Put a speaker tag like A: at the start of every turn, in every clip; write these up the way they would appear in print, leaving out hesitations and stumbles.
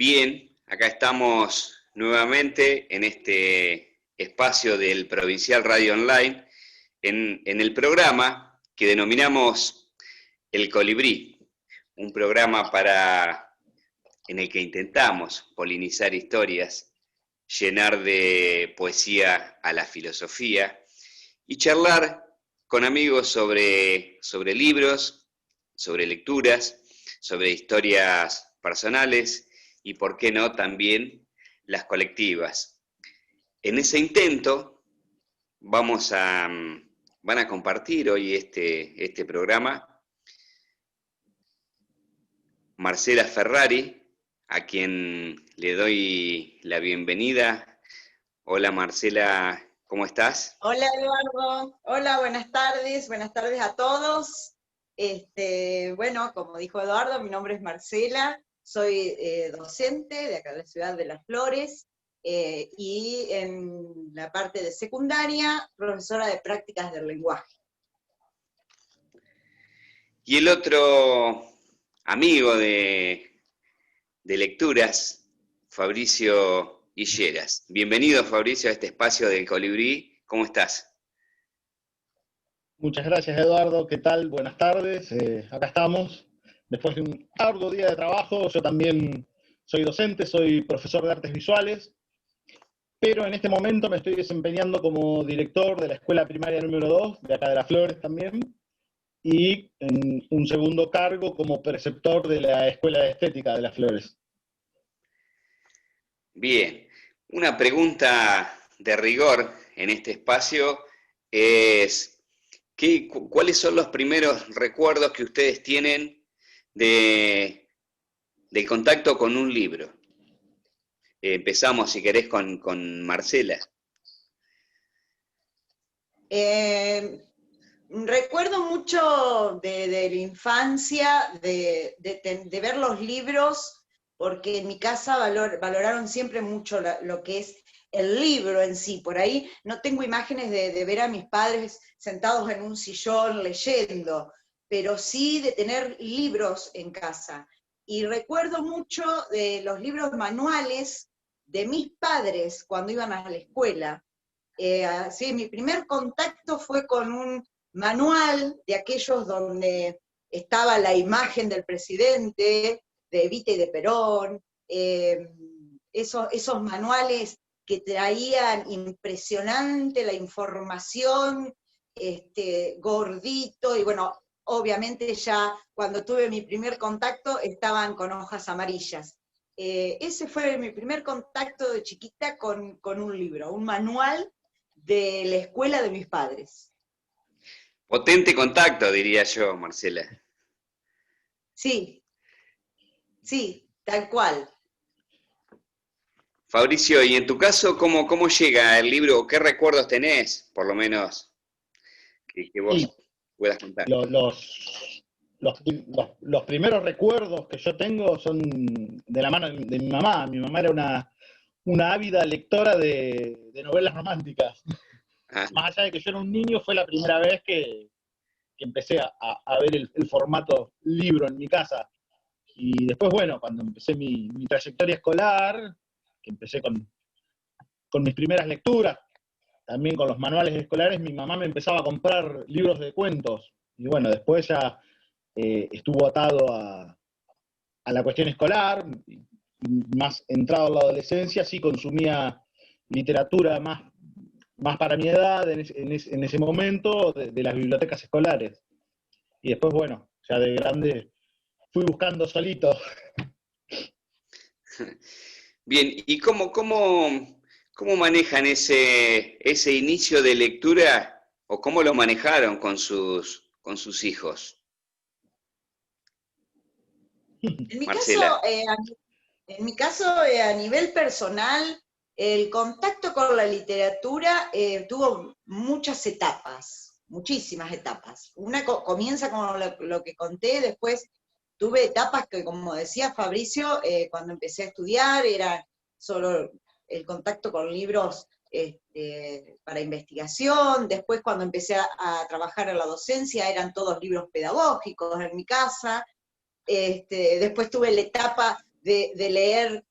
A: Bien, acá estamos nuevamente en este espacio del Provincial Radio Online, en el programa que denominamos El Colibrí, un programa en el que intentamos polinizar historias, llenar de poesía a la filosofía y charlar con amigos sobre libros, sobre lecturas, sobre historias personales y, por qué no, también las colectivas. En ese intento van a compartir hoy este programa Marcela Ferrari, a quien le doy la bienvenida. Hola Marcela, ¿cómo estás?
B: Hola Eduardo, hola, buenas tardes a todos. Bueno, como dijo Eduardo, mi nombre es Marcela, soy docente de acá de la ciudad de Las Flores, y en la parte de secundaria, profesora de prácticas del lenguaje.
A: Y el otro amigo de lecturas, Fabricio Hilleras. Bienvenido, Fabricio, a este espacio del Colibrí. ¿Cómo estás?
C: Muchas gracias, Eduardo. ¿Qué tal? Buenas tardes. Acá estamos. Después de un arduo día de trabajo, yo también soy docente, soy profesor de artes visuales, pero en este momento me estoy desempeñando como director de la escuela primaria número 2, de acá de Las Flores también, y en un segundo cargo como preceptor de la Escuela de Estética de Las Flores.
A: Bien, una pregunta de rigor en este espacio es, ¿cuáles son los primeros recuerdos que ustedes tienen del contacto con un libro? Empezamos, si querés, con Marcela.
B: Recuerdo mucho de la infancia, de ver los libros, porque en mi casa valoraron siempre mucho lo que es el libro en sí. Por ahí no tengo imágenes de ver a mis padres sentados en un sillón leyendo, pero sí de tener libros en casa. Y recuerdo mucho de los libros manuales de mis padres cuando iban a la escuela. Sí, mi primer contacto fue con un manual de aquellos donde estaba la imagen del presidente, de Evita y de Perón, esos manuales que traían impresionante la información, gordito, y bueno, obviamente ya cuando tuve mi primer contacto estaban con hojas amarillas. Ese fue mi primer contacto de chiquita con un libro, un manual de la escuela de mis padres.
A: Potente contacto, diría yo, Marcela.
B: Sí, sí, tal cual.
A: Fabricio, y en tu caso, ¿cómo llega el libro? ¿Qué recuerdos tenés, por lo menos, que vos puedas contar?
C: Los primeros recuerdos que yo tengo son de la mano de mi mamá. Mi mamá era una ávida lectora de novelas románticas.
A: Ah.
C: Más allá de que yo era un niño, fue la primera vez que empecé a ver el formato libro en mi casa. Y después, bueno, cuando empecé mi trayectoria escolar, que empecé con mis primeras lecturas, también con los manuales escolares, mi mamá me empezaba a comprar libros de cuentos. Y bueno, después ya estuvo atado a la cuestión escolar, más entrado a la adolescencia, sí consumía literatura más para mi edad en ese momento, de las bibliotecas escolares. Y después, bueno, ya de grande fui buscando solito.
A: Bien, ¿y cómo manejan ese inicio de lectura, o cómo lo manejaron con sus hijos?
B: En mi
A: Marcela.
B: caso, a nivel personal, el contacto con la literatura tuvo muchas etapas, muchísimas etapas. Una comienza con lo que conté, después tuve etapas que, como decía Fabricio, cuando empecé a estudiar era solo el contacto con libros para investigación. Después, cuando empecé a trabajar en la docencia, eran todos libros pedagógicos en mi casa. Después tuve la etapa de leer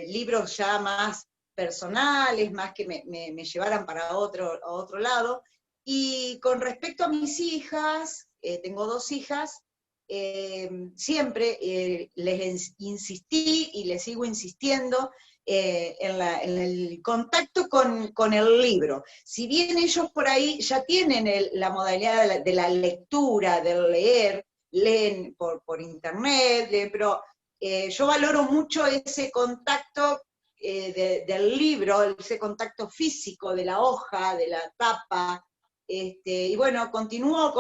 B: libros ya más personales, más que me llevaran para a otro lado. Y con respecto a mis hijas, tengo 2 hijas, siempre les insistí y les sigo insistiendo en el contacto con el libro. Si bien ellos por ahí ya tienen la modalidad de la lectura, del leer, leen por internet, pero yo valoro mucho ese contacto del libro, ese contacto físico de la hoja, de la tapa, y bueno, continúo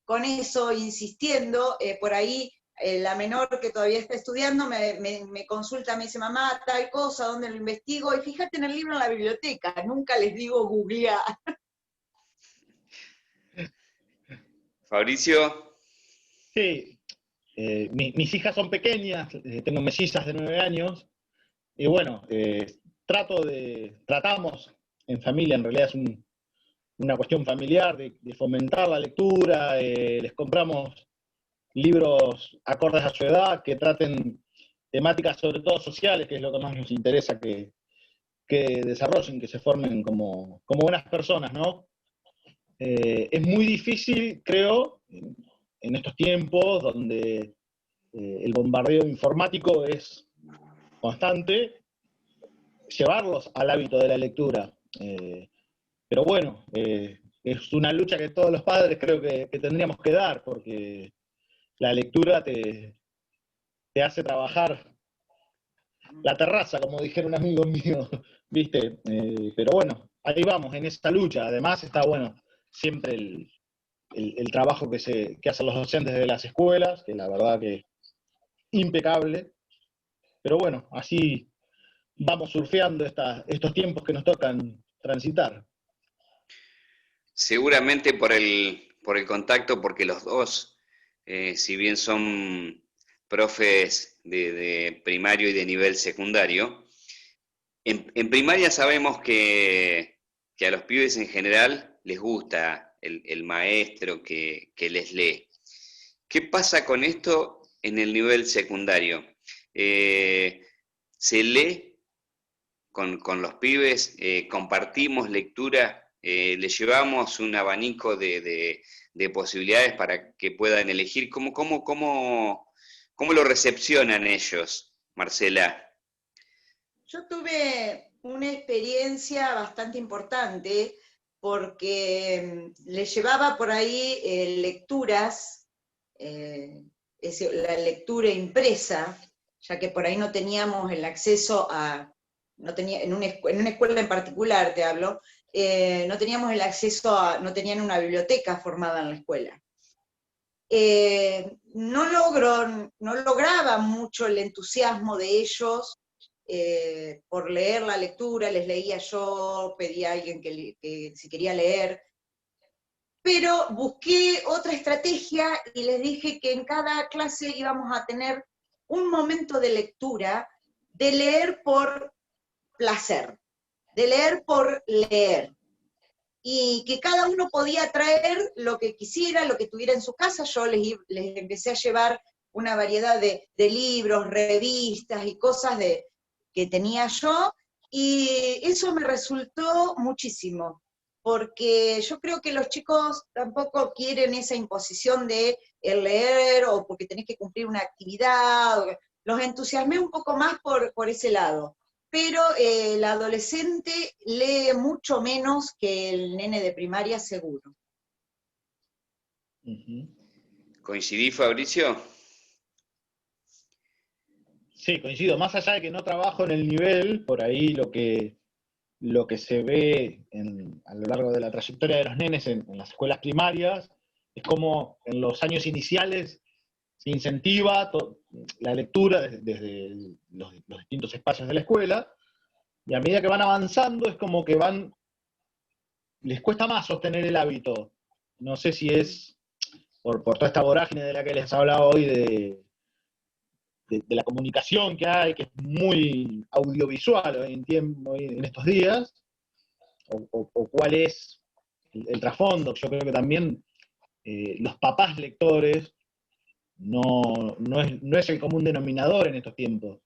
B: con eso, insistiendo, por ahí la menor que todavía está estudiando me consulta, me dice, mamá, tal cosa, ¿dónde lo investigo? Y fíjate en el libro en la biblioteca, nunca les digo googlear.
A: Fabricio,
C: Sí, mis hijas son pequeñas, tengo mellizas de 9 años, y bueno, tratamos en familia, en realidad es una cuestión familiar, de fomentar la lectura, les compramos libros acordes a su edad, que traten temáticas sobre todo sociales, que es lo que más nos interesa que desarrollen, que se formen como buenas personas, ¿no? Es muy difícil, creo, en estos tiempos donde el bombardeo informático es constante, llevarlos al hábito de la lectura. Pero bueno, es una lucha que todos los padres creo que tendríamos que dar, porque la lectura te hace trabajar la terraza, como dijeron un amigo mío, ¿viste? Pero bueno, ahí vamos, en esta lucha. Además está bueno siempre el trabajo que hacen los docentes de las escuelas, que la verdad que impecable. Pero bueno, así vamos surfeando estos tiempos que nos tocan transitar.
A: seguramente por el contacto, porque los dos, si bien son profes de primario y de nivel secundario, en primaria sabemos que a los pibes en general les gusta el maestro que les lee. ¿Qué pasa con esto en el nivel secundario? ¿Se lee con los pibes? ¿Compartimos lectura? ¿Les llevamos un abanico de posibilidades para que puedan elegir? ¿Cómo lo recepcionan ellos, Marcela?
B: Yo tuve una experiencia bastante importante porque les llevaba por ahí lecturas, la lectura impresa, ya que por ahí no teníamos el acceso no tenía, en una escuela en particular te hablo, no teníamos el acceso no tenían una biblioteca formada en la escuela. No lograba mucho el entusiasmo de ellos por leer la lectura, les leía yo, pedía a alguien que si quería leer, pero busqué otra estrategia y les dije que en cada clase íbamos a tener un momento de lectura, de leer por placer, de leer por leer, y que cada uno podía traer lo que quisiera, lo que tuviera en su casa. Yo les empecé a llevar una variedad de libros, revistas y cosas que tenía yo, y eso me resultó muchísimo, porque yo creo que los chicos tampoco quieren esa imposición de el leer o porque tenés que cumplir una actividad. Los entusiasmé un poco más por ese lado, pero el adolescente lee mucho menos que el nene de primaria, seguro.
A: ¿Coincidí, Fabricio?
C: Sí, coincido. Más allá de que no trabajo en el nivel, por ahí lo que se ve a lo largo de la trayectoria de los nenes en las escuelas primarias es como en los años iniciales se incentiva la lectura desde los distintos espacios de la escuela, y a medida que van avanzando es como que les cuesta más sostener el hábito. No sé si es por toda esta vorágine de la que les hablaba hoy de la comunicación que hay, que es muy audiovisual hoy en estos días, o cuál es el trasfondo. Yo creo que también los papás lectores no es el común denominador en estos tiempos.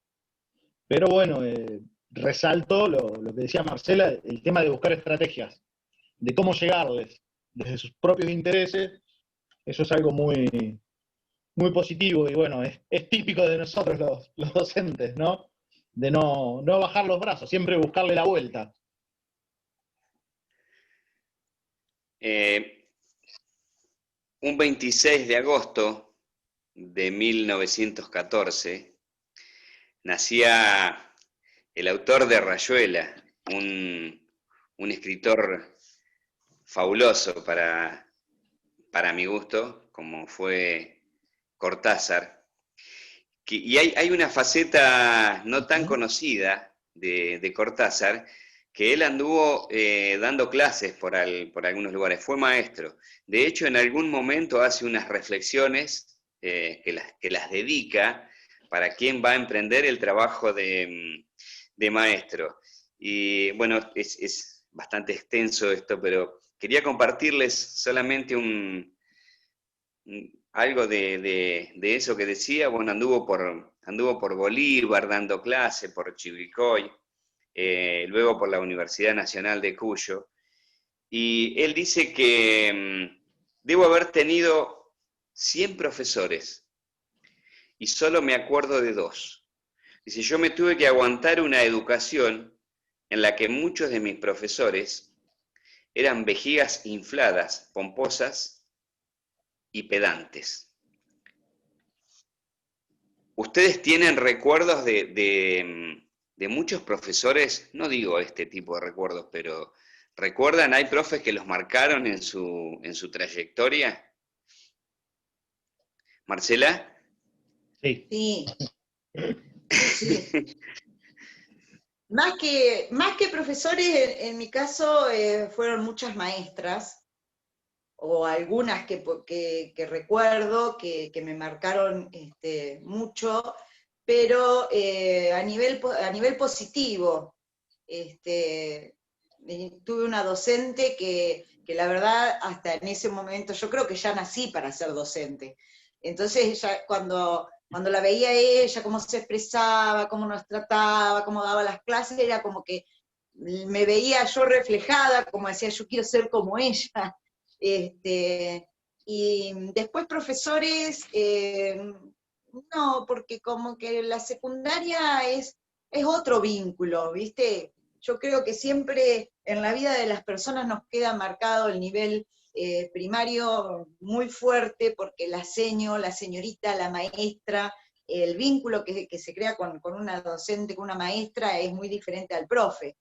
C: Pero bueno, resalto lo que decía Marcela, el tema de buscar estrategias, de cómo llegar desde sus propios intereses. Eso es algo muy, muy positivo y bueno, es típico de nosotros los docentes, ¿no? De no bajar los brazos, siempre buscarle la vuelta.
A: Un 26 de agosto de 1914 nacía el autor de Rayuela, un escritor fabuloso para mi gusto, como fue Cortázar. Y hay una faceta no tan conocida de Cortázar, que él anduvo dando clases por algunos lugares, fue maestro. De hecho, en algún momento hace unas reflexiones que las dedica para quien va a emprender el trabajo de maestro. Y bueno, es bastante extenso esto, pero quería compartirles solamente algo de eso que decía. Bueno, anduvo por Bolívar dando clase, por Chivilcoy, luego por la Universidad Nacional de Cuyo, y él dice que debo haber tenido 100 profesores, y solo me acuerdo de 2. Dice, yo me tuve que aguantar una educación en la que muchos de mis profesores eran vejigas infladas, pomposas y pedantes. ¿Ustedes tienen recuerdos de muchos profesores? No digo este tipo de recuerdos, pero ¿recuerdan? ¿Hay profes que los marcaron en su trayectoria? ¿Marcela?
C: Sí.
B: Sí, sí. Más que profesores, en mi caso, fueron muchas maestras, o algunas que recuerdo, que me marcaron mucho, pero a nivel positivo. Tuve una docente que la verdad, hasta en ese momento, yo creo que ya nací para ser docente. Entonces, ya cuando la veía ella, cómo se expresaba, cómo nos trataba, cómo daba las clases, era como que me veía yo reflejada, como decía, yo quiero ser como ella. Y después profesores, no, porque como que la secundaria es otro vínculo, ¿viste? Yo creo que siempre en la vida de las personas nos queda marcado el nivel primario muy fuerte, porque la seño, la señorita, la maestra, el vínculo que se crea con una docente, con una maestra, es muy diferente al profe.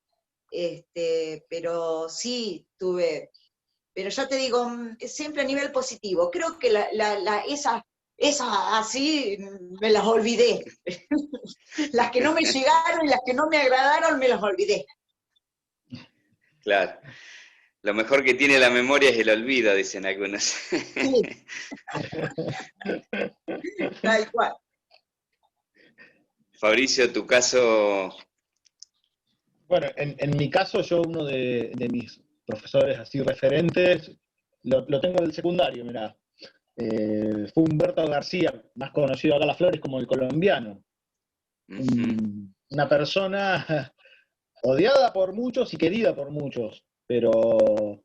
B: Pero sí tuve, pero ya te digo, siempre a nivel positivo. Creo que esas así me las olvidé. Las que no me llegaron y las que no me agradaron me las olvidé.
A: Claro. Lo mejor que tiene la memoria es el olvido, dicen algunos.
B: Sí, tal cual.
A: Fabricio, tu caso.
C: Bueno, en mi caso, yo uno de mis profesores así referentes, lo tengo del secundario, mirá. Fue Humberto García, más conocido acá en Las Flores como el colombiano. Una persona odiada por muchos y querida por muchos, pero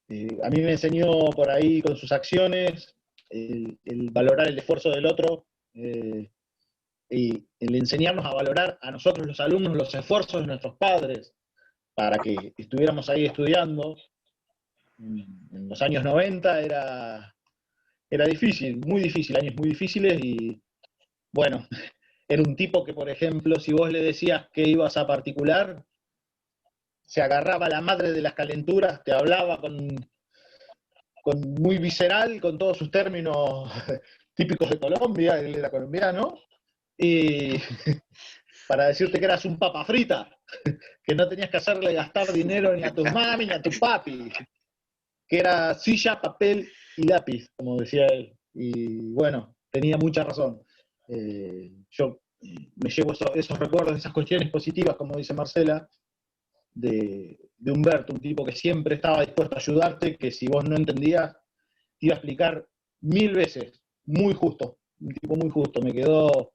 C: a mí me enseñó por ahí con sus acciones el valorar el esfuerzo del otro, y el enseñarnos a valorar a nosotros los alumnos los esfuerzos de nuestros padres para que estuviéramos ahí estudiando. En los años 90 era difícil, muy difícil, años muy difíciles y bueno, era un tipo que, por ejemplo, si vos le decías que ibas a particular, se agarraba la madre de las calenturas, te hablaba con muy visceral, con todos sus términos típicos de Colombia, él era colombiano, y para decirte que eras un papa frita, que no tenías que hacerle gastar dinero ni a tus mami ni a tu papi, que era silla, papel y lápiz, como decía él. Y bueno, tenía mucha razón. Yo me llevo esos recuerdos, esas cuestiones positivas, como dice Marcela, de Humberto, un tipo que siempre estaba dispuesto a ayudarte, que si vos no entendías, te iba a explicar 1000 veces. Muy justo, un tipo muy justo. Me quedó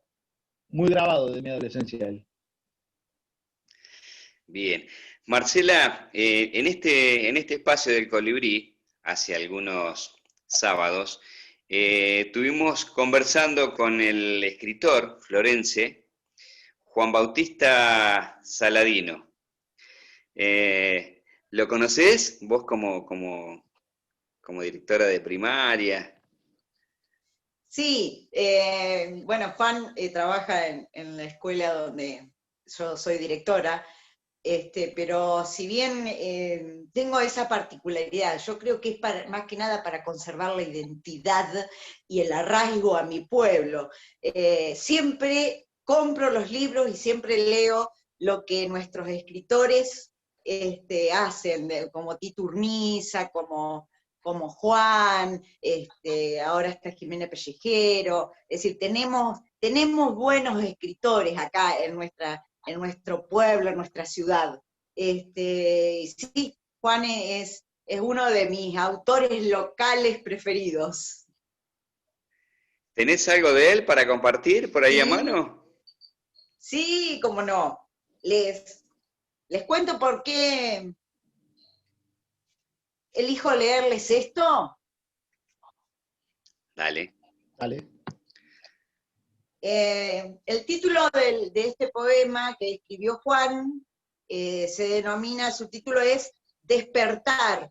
C: muy grabado de mi adolescencia él.
A: Bien. Marcela, en este espacio del Colibrí, hace algunos sábados, estuvimos conversando con el escritor florense Juan Bautista Saladino. ¿Lo conocés vos como directora de primaria?
B: Sí, bueno, Juan trabaja en la escuela donde yo soy directora, pero si bien tengo esa particularidad, yo creo que es más que nada para conservar la identidad y el arraigo a mi pueblo. Siempre compro los libros y siempre leo lo que nuestros escritores hacen, como Tito Urniza, como Juan, ahora está Jimena Pellejero, es decir, tenemos buenos escritores acá en nuestro pueblo, en nuestra ciudad. Sí, Juan es uno de mis autores locales preferidos.
A: ¿Tenés algo de él para compartir por ahí a
B: Sí,
A: mano?
B: sí, cómo no. Les cuento por qué elijo leerles esto.
A: Dale.
C: ¿Vale?
B: El título de este poema que escribió Juan se denomina, su título es Despertar.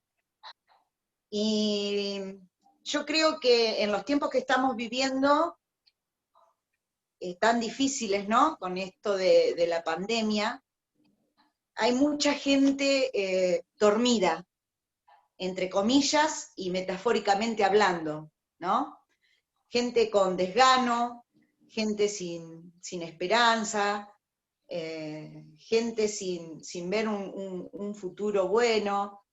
B: Y yo creo que en los tiempos que estamos viviendo, tan difíciles, ¿no? Con esto de la pandemia, hay mucha gente dormida, entre comillas y metafóricamente hablando, ¿no? Gente con desgano, gente sin esperanza, gente sin ver un futuro bueno,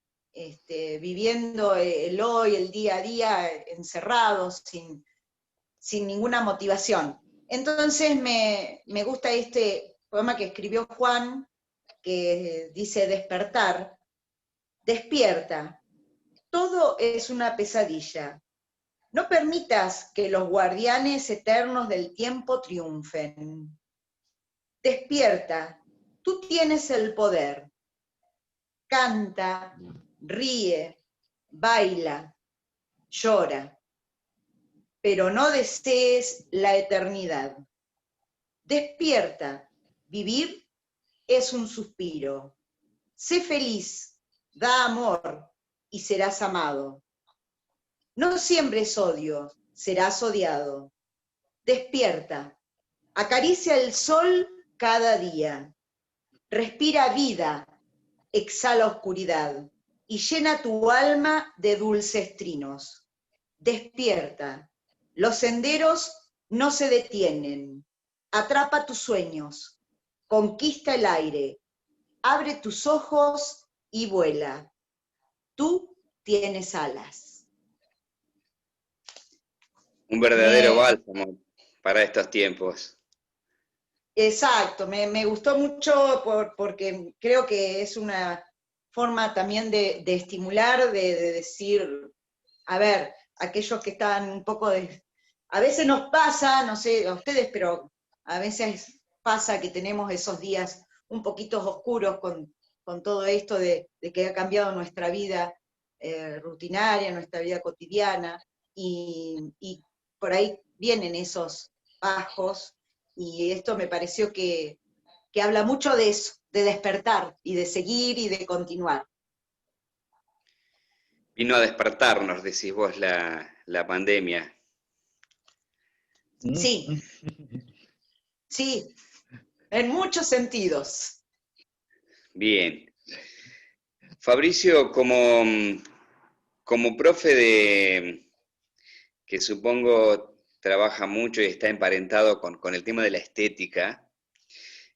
B: viviendo el hoy, el día a día, encerrados, sin ninguna motivación. Entonces me gusta este poema que escribió Juan, que dice despertar, despierta, todo es una pesadilla. No permitas que los guardianes eternos del tiempo triunfen. Despierta, tú tienes el poder. Canta, ríe, baila, llora, pero no desees la eternidad. Despierta, vivir es un suspiro. Sé feliz, da amor y serás amado. No siembres odio, serás odiado. Despierta, acaricia el sol cada día. Respira vida, exhala oscuridad y llena tu alma de dulces trinos. Despierta, los senderos no se detienen. Atrapa tus sueños, conquista el aire, abre tus ojos y vuela. Tú tienes alas.
A: Un verdadero
B: Me,
A: bálsamo para estos tiempos.
B: exacto, me gustó mucho porque creo que es una forma también de estimular, de decir, a ver, aquellos que están un poco a veces nos pasa, no sé a ustedes, pero a veces pasa que tenemos esos días un poquito oscuros con todo esto de que ha cambiado nuestra vida rutinaria, nuestra vida cotidiana, y por ahí vienen esos bajos, y esto me pareció que habla mucho de eso, de despertar y de seguir y de continuar.
A: Vino a despertarnos, decís vos, la pandemia.
B: Sí, sí, en muchos sentidos.
A: Bien. Fabricio, como profe que supongo trabaja mucho y está emparentado con el tema de la estética,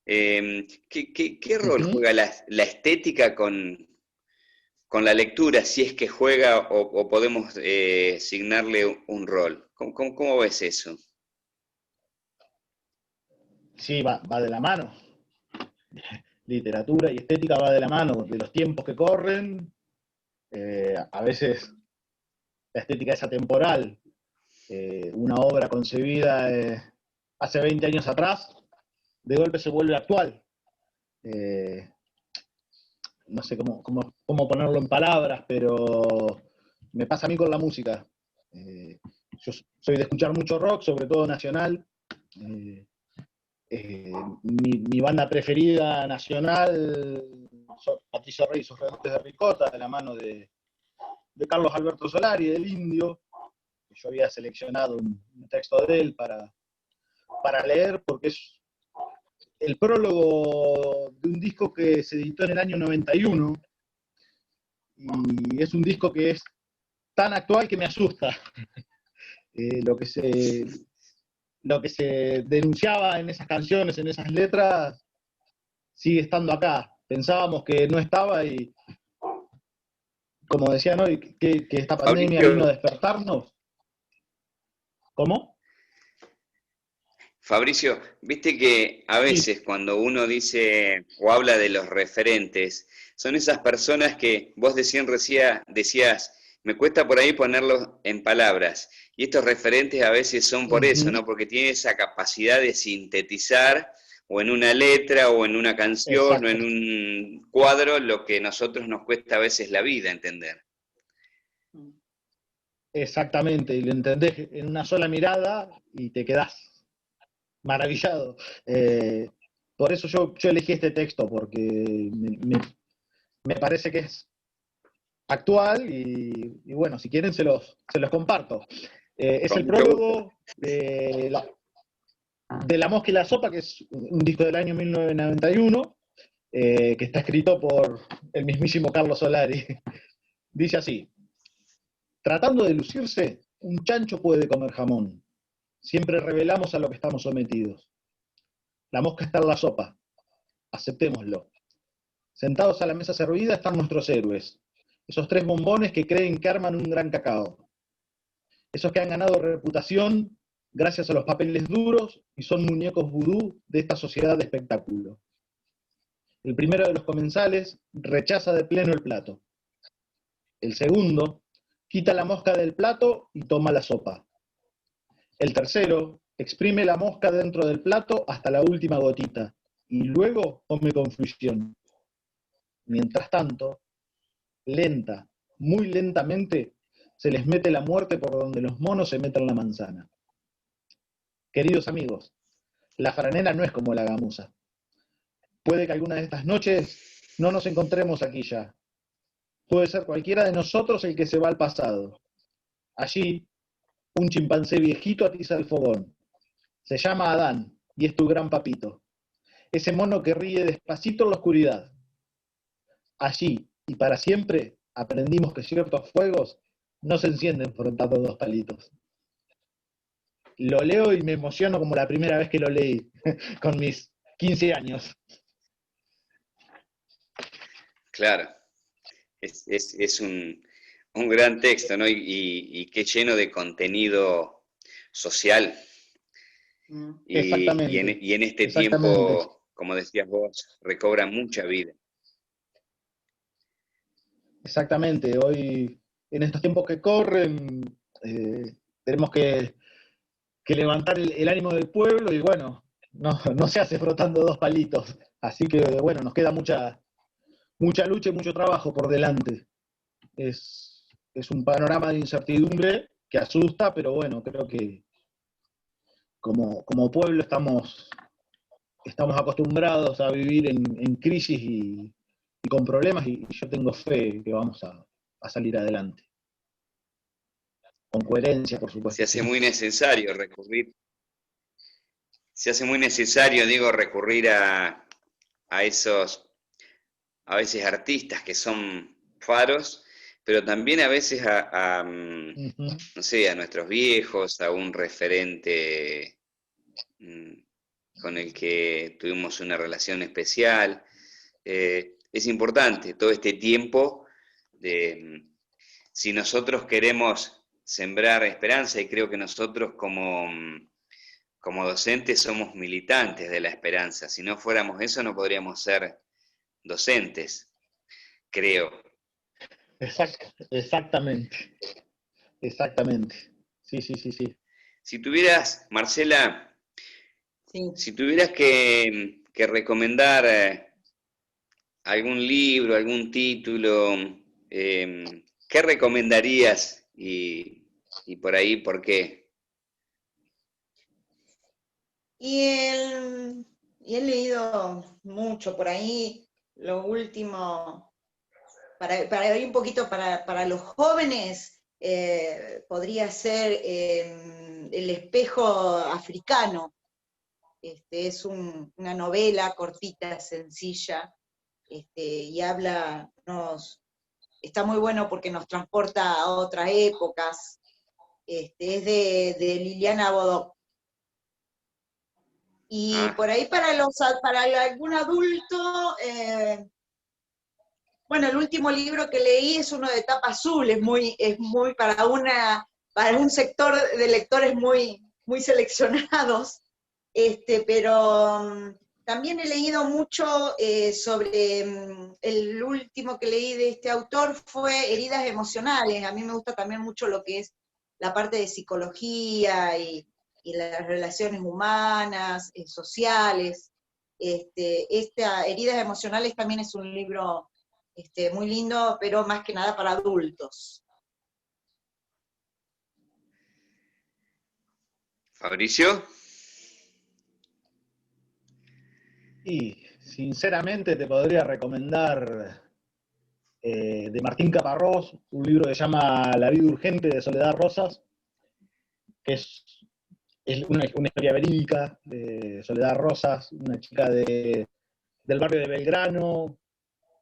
A: ¿qué rol
C: Ujú.
A: juega la estética con la lectura, si es que juega o podemos asignarle un rol? ¿Cómo ves eso?
C: Sí, va de la mano. Literatura y estética va de la mano, de los tiempos que corren. A veces la estética es atemporal. Una obra concebida hace 20 años atrás, de golpe se vuelve actual. Eh, no sé cómo ponerlo en palabras, pero me pasa a mí con la música. Yo soy de escuchar mucho rock, sobre todo nacional. Mi banda preferida nacional son Patricio Rey y sus Redondos de Ricota, de la mano de Carlos Alberto Solari, del Indio. Yo había seleccionado un texto de él para leer, porque es el prólogo de un disco que se editó en el año 91, y es un disco que es tan actual que me asusta. Lo que se denunciaba en esas canciones, en esas letras, sigue estando acá. Pensábamos que no estaba y, como decían hoy, que esta pandemia vino a
A: Fabricio,
C: despertarnos. ¿Cómo?
A: Fabricio, viste que a
C: Sí.
A: veces cuando uno dice o habla de los referentes, son esas personas que vos decías, me cuesta por ahí ponerlos en palabras. Y estos referentes a veces son por eso,
C: Uh-huh.
A: ¿no? Porque tienen esa capacidad de sintetizar o en una letra o en una canción o
C: Exacto.
A: en un cuadro lo que a nosotros nos cuesta a veces la vida entender.
C: Exactamente, y lo entendés en una sola mirada y te quedás maravillado. Por eso yo elegí este texto, porque me parece que es actual y bueno, si quieren se los comparto. Es
A: Con
C: el
A: mucho gusto.
C: prólogo de La Mosca y la Sopa, que es un disco del año 1991, que está escrito por el mismísimo Carlos Solari. Dice así: tratando de lucirse, un chancho puede comer jamón. Siempre revelamos a lo que estamos sometidos. La mosca está en la sopa, aceptémoslo. Sentados a la mesa servida están nuestros héroes, esos tres bombones que creen que arman un gran cacao, esos que han ganado reputación gracias a los papeles duros y son muñecos vudú de esta sociedad de espectáculo. El primero de los comensales rechaza de pleno el plato. El segundo quita la mosca del plato y toma la sopa. El tercero exprime la mosca dentro del plato hasta la última gotita y luego come con fruición. Mientras tanto, lenta, muy lentamente, se les mete la muerte por donde los monos se meten la manzana. Queridos amigos, la franela no es como la gamuza. Puede que alguna de estas noches no nos encontremos aquí ya. Puede ser cualquiera de nosotros el que se va al pasado. Allí, un chimpancé viejito atiza el fogón. Se llama Adán y es tu gran papito. Ese mono que ríe despacito en la oscuridad. Allí y para siempre aprendimos que ciertos fuegos no se encienden frotando dos palitos. Lo leo y me emociono como la primera vez que lo leí, con mis 15 años.
A: Claro, es un gran texto, ¿no? Y qué lleno de contenido social.
C: Exactamente,
A: Y en este
C: exactamente,
A: tiempo, como decías vos, recobra mucha vida.
C: exactamente. Hoy, en estos tiempos que corren, tenemos que levantar el ánimo del pueblo y bueno, no se hace frotando dos palitos. Así que bueno, nos queda mucha lucha y mucho trabajo por delante. Es un panorama de incertidumbre que asusta, pero bueno, creo que como pueblo estamos acostumbrados a vivir en crisis y con problemas y yo tengo fe que vamos a salir adelante. Con coherencia, por
A: Se
C: supuesto.
A: hace muy necesario recurrir, se hace muy necesario, digo, recurrir a esos, a veces artistas que son faros, pero también a veces
C: Uh-huh.
A: no sé, a nuestros viejos, a un referente mm, con el que tuvimos una relación especial. Es importante todo este tiempo de, si nosotros queremos sembrar esperanza, y creo que nosotros como docentes somos militantes de la esperanza, si no fuéramos eso no podríamos ser docentes, creo.
C: Exactamente, exactamente. Sí, sí, sí, sí.
A: Si tuvieras, Marcela,
B: Sí.
A: si tuvieras que recomendar algún libro, algún título, ¿qué recomendarías y por ahí por qué?
B: Y he leído mucho por ahí, lo último, para ir un poquito para los jóvenes, podría ser El espejo africano. Es una novela cortita, sencilla, y está muy bueno porque nos transporta a otras épocas. Es de Liliana Bodoc. Y
A: Ah,
B: por ahí para algún adulto, bueno, el último libro que leí es uno de tapa azul, es muy para un sector de lectores muy seleccionados, pero también he leído mucho sobre, el último que leí de este autor fue Heridas Emocionales. A mí me gusta también mucho lo que es la parte de psicología y las relaciones humanas, sociales. Heridas Emocionales también es un libro muy lindo, pero más que nada para adultos.
A: Fabricio.
C: Y sinceramente te podría recomendar de Martín Caparrós, un libro que se llama La vida urgente de Soledad Rosas, que es una historia verídica de Soledad Rosas, una chica del barrio de Belgrano,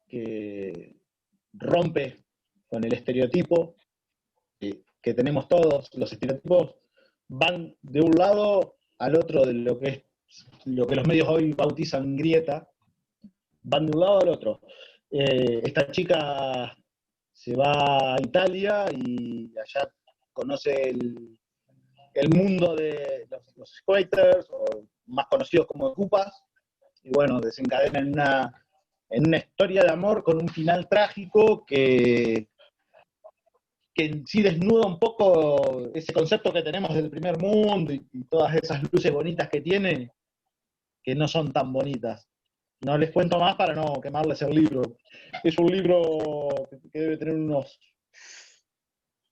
C: que rompe con el estereotipo que tenemos todos. Los estereotipos van de un lado al otro de lo que los medios hoy bautizan grieta, van de un lado al otro. Esta chica se va a Italia y allá conoce el mundo de los skaters, o más conocidos como cupas, y bueno, desencadena en una historia de amor con un final trágico que en sí desnuda un poco ese concepto que tenemos del primer mundo y todas esas luces bonitas que tiene, que no son tan bonitas. No les cuento más para no quemarles el libro. Es un libro que debe tener unos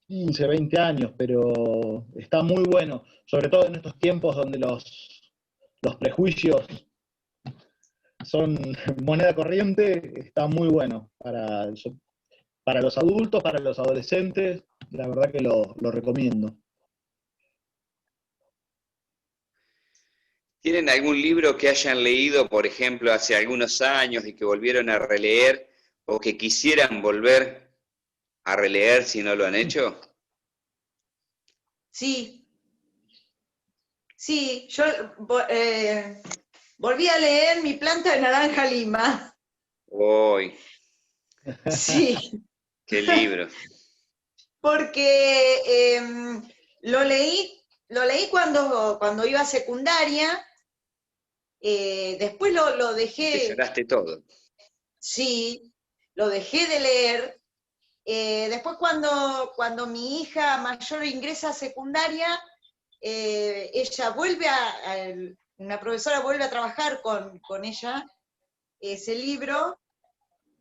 C: 15, 20 años, pero está muy bueno, sobre todo en estos tiempos donde los prejuicios son moneda corriente, está muy bueno para los adultos, para los adolescentes, la verdad que lo recomiendo.
A: ¿Tienen algún libro que hayan leído, por ejemplo, hace algunos años y que volvieron a releer o que quisieran volver a releer si no lo han hecho?
B: Sí, sí, yo volví a leer Mi planta de naranja lima.
A: ¡Uy!
B: Sí,
A: ¡Qué libro!
B: porque lo leí cuando iba a secundaria, después lo
A: Y que
B: dejé,
A: lloraste todo.
B: sí, lo dejé de leer. Después cuando mi hija mayor ingresa a secundaria, ella una profesora vuelve a trabajar con ella ese libro,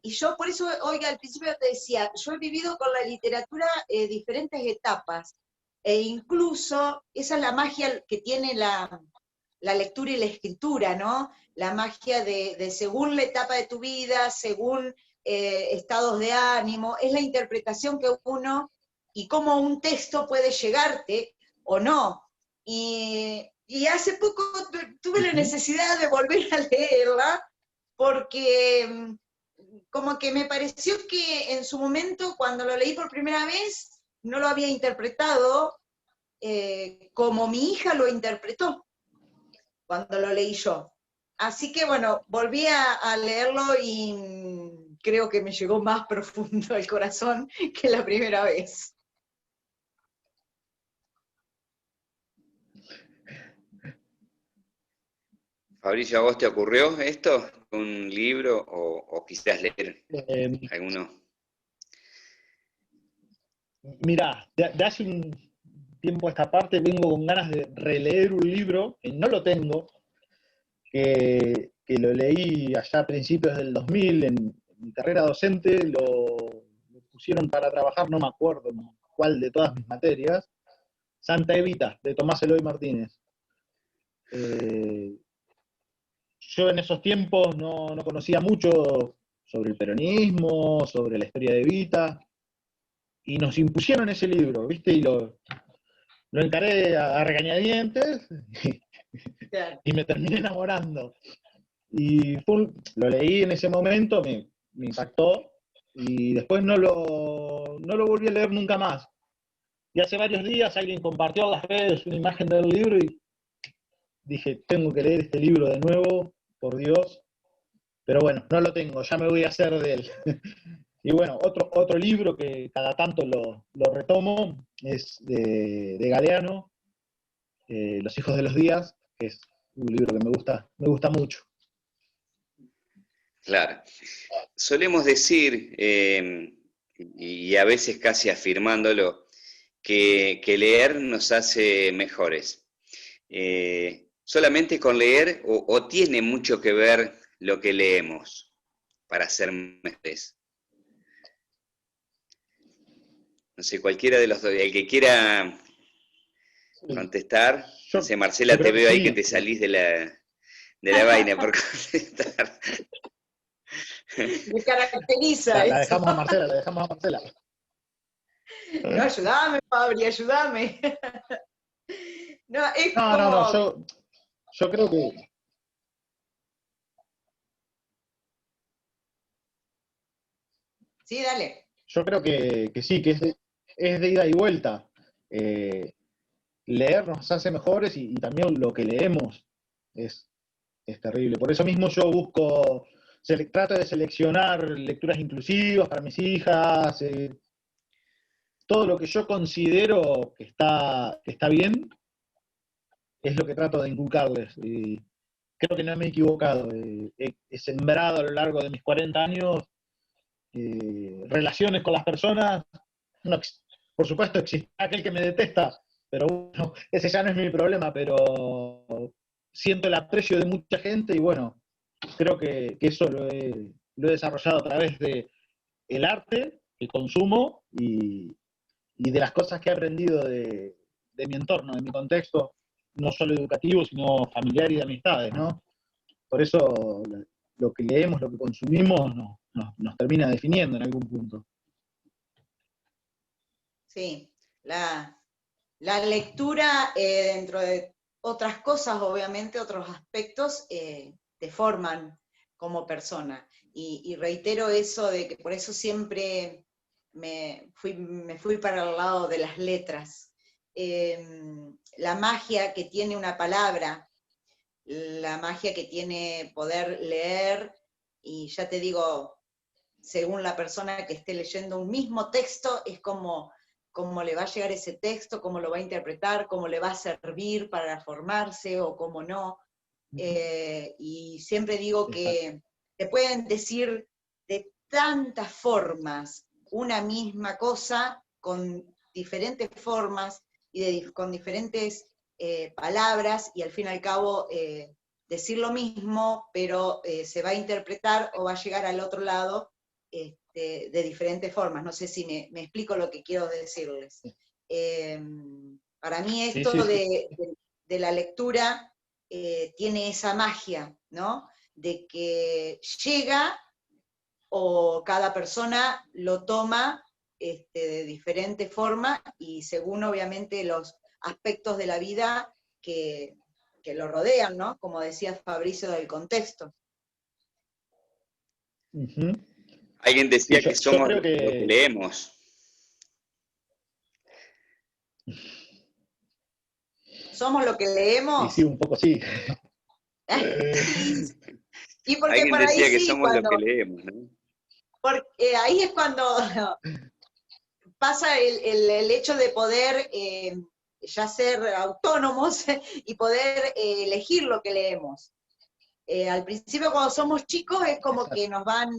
B: y yo por eso, oiga, al principio te decía, yo he vivido con la literatura diferentes etapas, e incluso esa es la magia que tiene la lectura y la escritura, ¿no? La magia de según la etapa de tu vida, según estados de ánimo, es la interpretación que uno, y cómo un texto puede llegarte o no. Y hace poco tuve la necesidad de volver a leerla, porque como que me pareció que en su momento, cuando lo leí por primera vez, no lo había interpretado como mi hija lo interpretó cuando lo leí yo. Así que bueno, volví a leerlo y creo que me llegó más profundo al corazón que la primera vez.
A: Fabricio, ¿a vos te ocurrió esto? ¿Un libro o quisieras leer
C: Eh,
A: alguno?
C: Mirá, de hace un tiempo a esta parte vengo con ganas de releer un libro, que no lo tengo, que que lo leí allá a principios del 2000 en mi carrera docente, lo pusieron para trabajar, no me acuerdo cuál de todas mis materias, Santa Evita, de Tomás Eloy Martínez. Yo en esos tiempos no conocía mucho sobre el peronismo, sobre la historia de Evita, y nos impusieron ese libro, ¿viste? Y lo encaré a regañadientes
B: Claro.
C: y me terminé enamorando. Y lo leí en ese momento, me impactó, y después no lo volví a leer nunca más. Y hace varios días alguien compartió en las redes una imagen del libro y dije, tengo que leer este libro de nuevo, por Dios. Pero bueno, no lo tengo, ya me voy a hacer de él. Y bueno, otro libro que cada tanto lo retomo es de Galeano, Los hijos de los días, que es un libro que me gusta mucho.
A: Claro. Solemos decir, y a veces casi afirmándolo, que leer nos hace mejores. ¿Solamente con leer o tiene mucho que ver lo que leemos para ser mejores? No sé, cualquiera de los dos, el que quiera contestar. No sé, Marcela, te veo ahí que te salís de la vaina por contestar.
B: Me caracteriza
C: La
B: eso.
C: dejamos a Marcela, la dejamos a Marcela.
B: No, ayúdame, Fabri, ayúdame. No, es
C: No,
B: como...
C: yo creo que
B: Sí, dale.
C: Yo creo que sí, que es de ida y vuelta. Leer nos hace mejores y también lo que leemos es, es terrible. Por eso mismo yo trato de seleccionar lecturas inclusivas para mis hijas, todo lo que yo considero que está bien, es lo que trato de inculcarles. Y creo que no me he equivocado. He sembrado a lo largo de mis 40 años relaciones con las personas. No, por supuesto existe aquel que me detesta, pero bueno, ese ya no es mi problema, pero siento el aprecio de mucha gente y bueno, creo que eso lo he desarrollado a través de el arte que consumo y de las cosas que he aprendido de mi entorno, de mi contexto, no solo educativo, sino familiar y de amistades, ¿no? Por eso lo que leemos, lo que consumimos, nos termina definiendo en algún punto.
B: Sí, la lectura, dentro de otras cosas, obviamente, otros aspectos, te forman como persona. Y reitero eso de que por eso siempre me fui para el lado de las letras. La magia que tiene una palabra, la magia que tiene poder leer, y ya te digo, según la persona que esté leyendo un mismo texto, es como le va a llegar ese texto, cómo lo va a interpretar, cómo le va a servir para formarse o cómo no. Y siempre digo que te pueden decir de tantas formas una misma cosa con diferentes formas y con diferentes palabras, y al fin y al cabo decir lo mismo, pero se va a interpretar o va a llegar al otro lado de diferentes formas. No sé si me explico lo que quiero decirles. Para mí esto
C: Sí.
B: de la lectura tiene esa magia, ¿no? De que llega o cada persona lo toma de diferente forma y según obviamente los aspectos de la vida que lo rodean, ¿no? Como decía Fabricio, del contexto.
C: Uh-huh.
A: Alguien decía que
C: yo
A: somos
C: creo
A: lo que leemos.
B: ¿Somos lo que leemos?
C: Y sí, un poco sí.
B: Y porque
A: Alguien
B: por ahí
A: decía que
B: sí,
A: somos lo que leemos, ¿no?
B: porque ahí es cuando pasa el hecho de poder ya ser autónomos y poder elegir lo que leemos. Al principio cuando somos chicos es como que nos van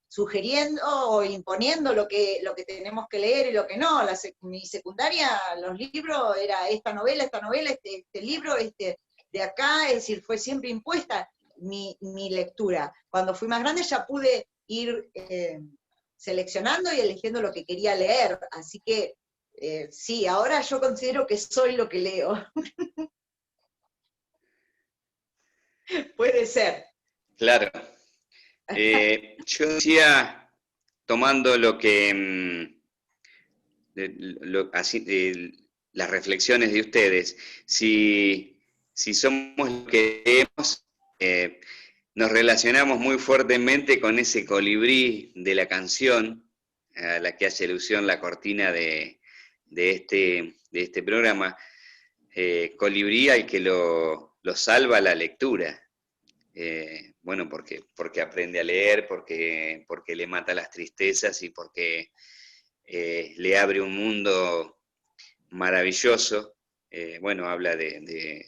B: sugiriendo o imponiendo lo que tenemos que leer y lo que no. Mi secundaria, los libros, era esta novela, este libro, de acá, es decir, fue siempre impuesta. mi lectura. Cuando fui más grande ya pude ir seleccionando y eligiendo lo que quería leer, así que sí, ahora yo considero que soy lo que leo. Puede ser.
A: Claro. Yo decía, tomando lo que, las reflexiones de ustedes, si somos lo que leemos, nos relacionamos muy fuertemente con ese colibrí de la canción, a la que hace alusión la cortina de este programa, colibrí al que lo salva la lectura. Bueno, porque aprende a leer, porque le mata las tristezas y porque le abre un mundo maravilloso. Bueno, habla de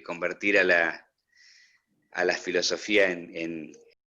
A: convertir a la filosofía en